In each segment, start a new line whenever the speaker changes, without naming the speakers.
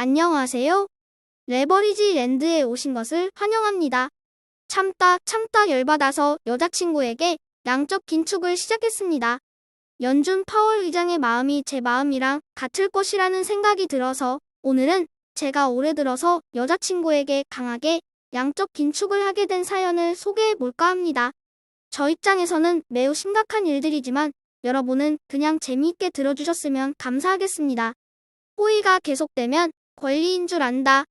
안녕하세요. 레버리지 랜드에 오신 것을 환영합니다. 참다 열받아서 여자친구에게 양적 긴축을 시작했습니다. 연준 파월 의장의 마음이 제 마음이랑 같을 것이라는 생각이 들어서 오늘은 제가 올해 들어서 여자친구에게 강하게 양적 긴축을 하게 된 사연을 소개해 볼까 합니다. 저 입장에서는 매우 심각한 일들이지만 여러분은 그냥 재미있게 들어주셨으면 감사하겠습니다. 호의가 계속되면 권리인 줄 안다.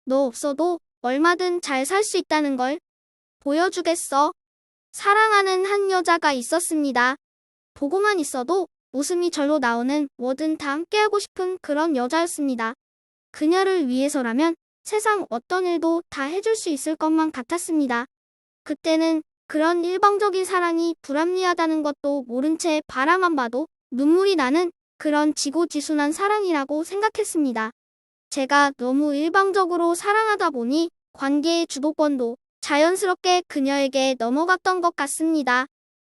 너 없어도 얼마든 잘 살 수 있다는 걸 보여주겠어. 사랑하는 한 여자가 있었습니다. 보고만 있어도 웃음이 절로 나오는 뭐든 다 함께하고 싶은 그런 여자였습니다. 그녀를 위해서라면 세상 어떤 일도 다 해줄 수 있을 것만 같았습니다. 그때는 그런 일방적인 사랑이 불합리하다는 것도 모른 채 바라만 봐도 눈물이 나는 그런 지고지순한 사랑이라고 생각했습니다. 제가 너무 일방적으로 사랑하다 보니 관계의 주도권도 자연스럽게 그녀에게 넘어갔던 것 같습니다.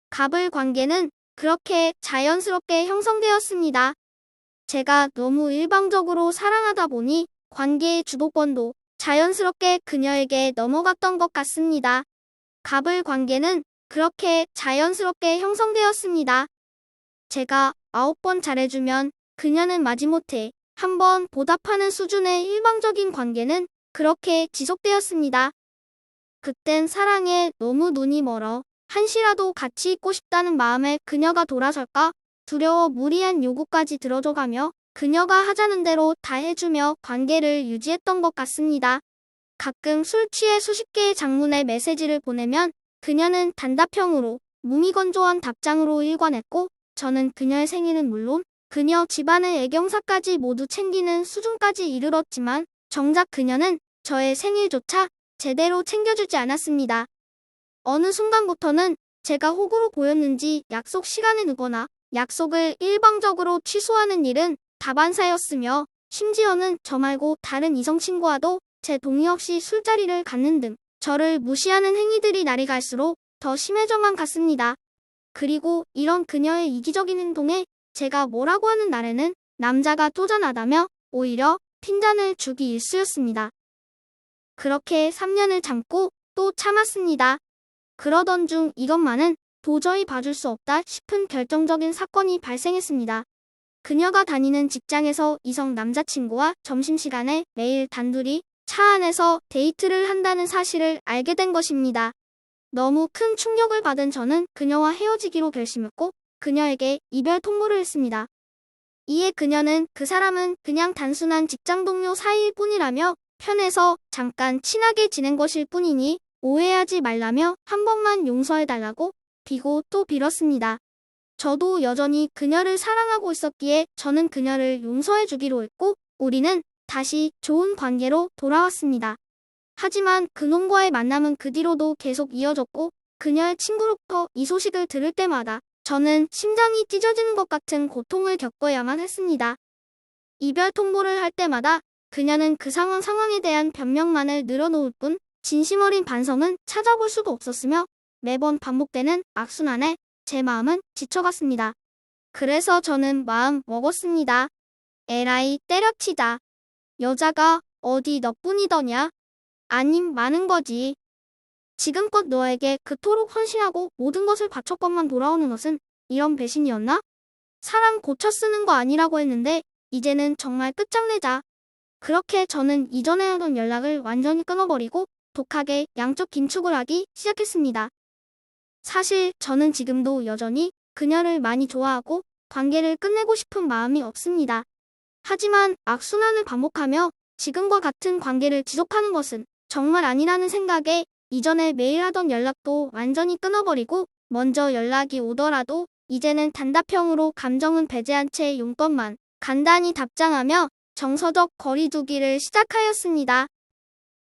갑을 관계는 그렇게 자연스럽게 형성되었습니다. 제가 너무 일방적으로 사랑하다 보니 관계의 주도권도 자연스럽게 그녀에게 넘어갔던 것 같습니다. 갑을 관계는 그렇게 자연스럽게 형성되었습니다. 제가 9번 잘해주면 그녀는 마지못해 한 번 보답하는 수준의 일방적인 관계는 그렇게 지속되었습니다. 그땐 사랑에 너무 눈이 멀어 한시라도 같이 있고 싶다는 마음에 그녀가 돌아설까 두려워 무리한 요구까지 들어줘가며 그녀가 하자는 대로 다 해주며 관계를 유지했던 것 같습니다. 가끔 술 취해 수십 개의 장문의 메시지를 보내면 그녀는 단답형으로 무미건조한 답장으로 일관했고 저는 그녀의 생일은 물론 그녀 집안의 애경사까지 모두 챙기는 수준까지 이르렀지만 정작 그녀는 저의 생일조차 제대로 챙겨주지 않았습니다. 어느 순간부터는 제가 호구로 보였는지 약속 시간을 늦거나 약속을 일방적으로 취소하는 일은 다반사였으며 심지어는 저 말고 다른 이성 친구와도 제 동의 없이 술자리를 갖는 등 저를 무시하는 행위들이 날이 갈수록 더 심해져만 갔습니다. 그리고 이런 그녀의 이기적인 행동에 제가 뭐라고 하는 날에는 남자가 쪼잔하다며 오히려 핀잔을 주기 일쑤였습니다. 그렇게 3년을 참고 또 참았습니다. 그러던 중 이것만은 도저히 봐줄 수 없다 싶은 결정적인 사건이 발생했습니다. 그녀가 다니는 직장에서 이성 남자친구와 점심시간에 매일 단둘이 차 안에서 데이트를 한다는 사실을 알게 된 것입니다. 너무 큰 충격을 받은 저는 그녀와 헤어지기로 결심했고 그녀에게 이별 통보를 했습니다. 이에 그녀는 그 사람은 그냥 단순한 직장 동료 사이일 뿐이라며 편해서 잠깐 친하게 지낸 것일 뿐이니 오해하지 말라며 한 번만 용서해달라고 비고 또 빌었습니다. 저도 여전히 그녀를 사랑하고 있었기에 저는 그녀를 용서해주기로 했고 우리는 다시 좋은 관계로 돌아왔습니다. 하지만 그놈과의 만남은 그 뒤로도 계속 이어졌고 그녀의 친구로부터 이 소식을 들을 때마다 저는 심장이 찢어지는 것 같은 고통을 겪어야만 했습니다. 이별 통보를 할 때마다 그녀는 그 상황에 대한 변명만을 늘어놓을 뿐 진심 어린 반성은 찾아볼 수도 없었으며 매번 반복되는 악순환에 제 마음은 지쳐갔습니다. 그래서 저는 마음 먹었습니다. 에라이 때려치자. 여자가 어디 너뿐이더냐? 아님 많은 거지. 지금껏 너에게 그토록 헌신하고 모든 것을 바쳤건만 돌아오는 것은 이런 배신이었나? 사람 고쳐 쓰는 거 아니라고 했는데 이제는 정말 끝장내자. 그렇게 저는 이전에 하던 연락을 완전히 끊어버리고 독하게 양적 긴축을 하기 시작했습니다. 사실 저는 지금도 여전히 그녀를 많이 좋아하고 관계를 끝내고 싶은 마음이 없습니다. 하지만 악순환을 반복하며 지금과 같은 관계를 지속하는 것은 정말 아니라는 생각에 이전에 매일 하던 연락도 완전히 끊어버리고 먼저 연락이 오더라도 이제는 단답형으로 감정은 배제한 채 용건만 간단히 답장하며 정서적 거리 두기를 시작하였습니다.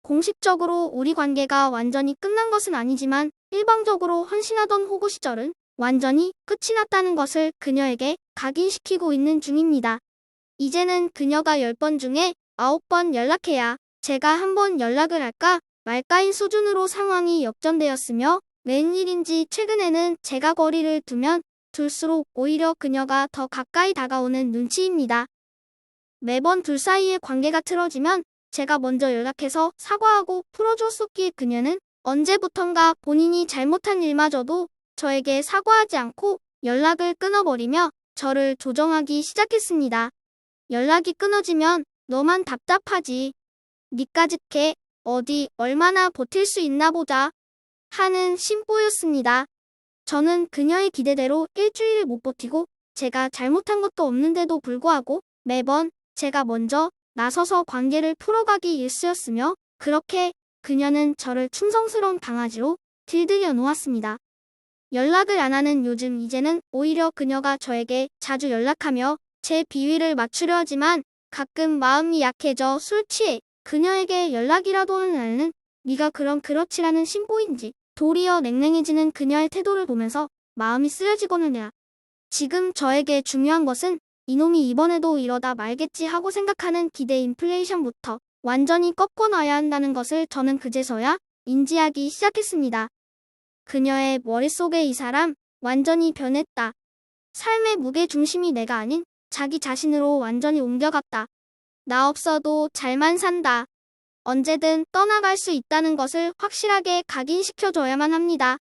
공식적으로 우리 관계가 완전히 끝난 것은 아니지만 일방적으로 헌신하던 호구 시절은 완전히 끝이 났다는 것을 그녀에게 각인시키고 있는 중입니다. 이제는 그녀가 10번 중에 9번 연락해야 제가 한 번 연락을 할까 말까인 수준으로 상황이 역전되었으며 웬일인지 최근에는 제가 거리를 두면 둘수록 오히려 그녀가 더 가까이 다가오는 눈치입니다. 매번 둘 사이의 관계가 틀어지면 제가 먼저 연락해서 사과하고 풀어줬었기에 그녀는 언제부턴가 본인이 잘못한 일마저도 저에게 사과하지 않고 연락을 끊어버리며 저를 조정하기 시작했습니다. 연락이 끊어지면 너만 답답하지. 니까짓 게 어디 얼마나 버틸 수 있나 보자 하는 심보였습니다. 저는 그녀의 기대대로 일주일을 못 버티고 제가 잘못한 것도 없는데도 불구하고 매번 제가 먼저 나서서 관계를 풀어가기 일쑤였으며 그렇게 그녀는 저를 충성스러운 강아지로 길들여 놓았습니다. 연락을 안 하는 요즘 이제는 오히려 그녀가 저에게 자주 연락하며 제 비위를 맞추려 하지만 가끔 마음이 약해져 술 취해 그녀에게 연락이라도 하는 날은 네가 그럼 그렇지라는 심보인지 도리어 냉랭해지는 그녀의 태도를 보면서 마음이 쓰여지고는 해요. 지금 저에게 중요한 것은 이놈이 이번에도 이러다 말겠지 하고 생각하는 기대 인플레이션부터 완전히 꺾어놔야 한다는 것을 저는 그제서야 인지하기 시작했습니다. 그녀의 머릿속에 이 사람 완전히 변했다. 삶의 무게중심이 내가 아닌 자기 자신으로 완전히 옮겨갔다. 나 없어도 잘만 산다. 언제든 떠나갈 수 있다는 것을 확실하게 각인시켜줘야만 합니다.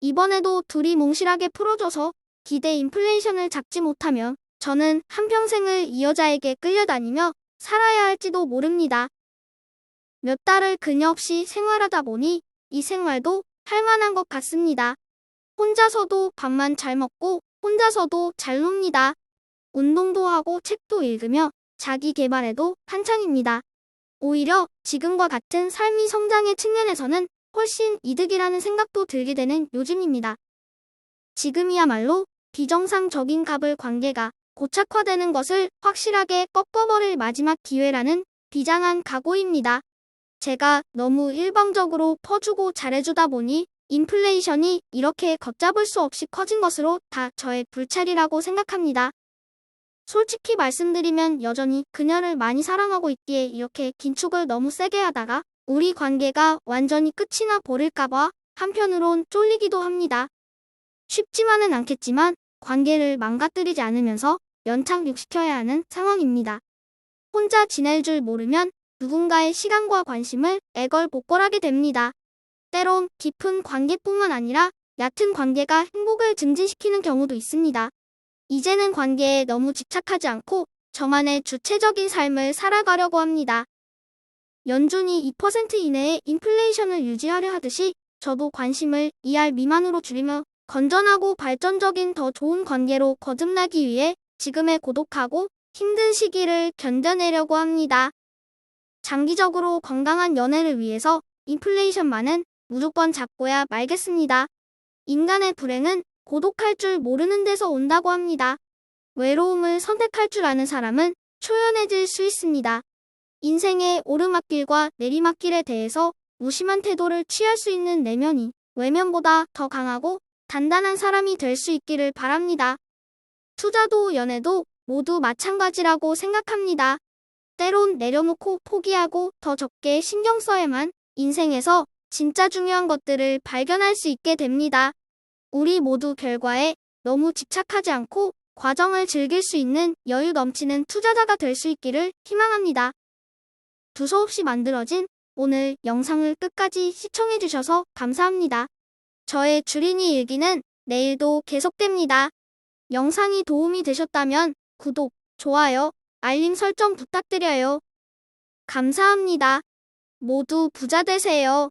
이번에도 둘이 몽실하게 풀어줘서 기대 인플레이션을 잡지 못하면 저는 한평생을 이 여자에게 끌려다니며 살아야 할지도 모릅니다. 몇 달을 그녀 없이 생활하다 보니 이 생활도 할 만한 것 같습니다. 혼자서도 밥만 잘 먹고 혼자서도 잘 놉니다. 운동도 하고 책도 읽으며 자기 개발에도 한창입니다. 오히려 지금과 같은 삶의 성장의 측면에서는 훨씬 이득이라는 생각도 들게 되는 요즘입니다. 지금이야말로 비정상적인 갑을 관계가 고착화되는 것을 확실하게 꺾어버릴 마지막 기회라는 비장한 각오입니다. 제가 너무 일방적으로 퍼주고 잘해주다 보니 인플레이션이 이렇게 걷잡을 수 없이 커진 것으로 다 저의 불찰이라고 생각합니다. 솔직히 말씀드리면 여전히 그녀를 많이 사랑하고 있기에 이렇게 긴축을 너무 세게 하다가 우리 관계가 완전히 끝이 나 버릴까봐 한편으론 쫄리기도 합니다. 쉽지만은 않겠지만 관계를 망가뜨리지 않으면서 연착륙시켜야 하는 상황입니다. 혼자 지낼 줄 모르면 누군가의 시간과 관심을 애걸복걸하게 됩니다. 때론 깊은 관계뿐만 아니라 얕은 관계가 행복을 증진시키는 경우도 있습니다. 이제는 관계에 너무 집착하지 않고 저만의 주체적인 삶을 살아가려고 합니다. 연준이 2% 이내의 인플레이션을 유지하려 하듯이 저도 관심을 2R 미만으로 줄이며 건전하고 발전적인 더 좋은 관계로 거듭나기 위해 지금의 고독하고 힘든 시기를 견뎌내려고 합니다. 장기적으로 건강한 연애를 위해서 인플레이션만은 무조건 잡고야 말겠습니다. 인간의 불행은 고독할 줄 모르는 데서 온다고 합니다. 외로움을 선택할 줄 아는 사람은 초연해질 수 있습니다. 인생의 오르막길과 내리막길에 대해서 무심한 태도를 취할 수 있는 내면이 외면보다 더 강하고 단단한 사람이 될 수 있기를 바랍니다. 투자도 연애도 모두 마찬가지라고 생각합니다. 때론 내려놓고 포기하고 더 적게 신경 써야만 인생에서 진짜 중요한 것들을 발견할 수 있게 됩니다. 우리 모두 결과에 너무 집착하지 않고 과정을 즐길 수 있는 여유 넘치는 투자자가 될 수 있기를 희망합니다. 두서없이 만들어진 오늘 영상을 끝까지 시청해주셔서 감사합니다. 저의 주린이 일기는 내일도 계속됩니다. 영상이 도움이 되셨다면 구독, 좋아요, 알림 설정 부탁드려요. 감사합니다. 모두 부자 되세요.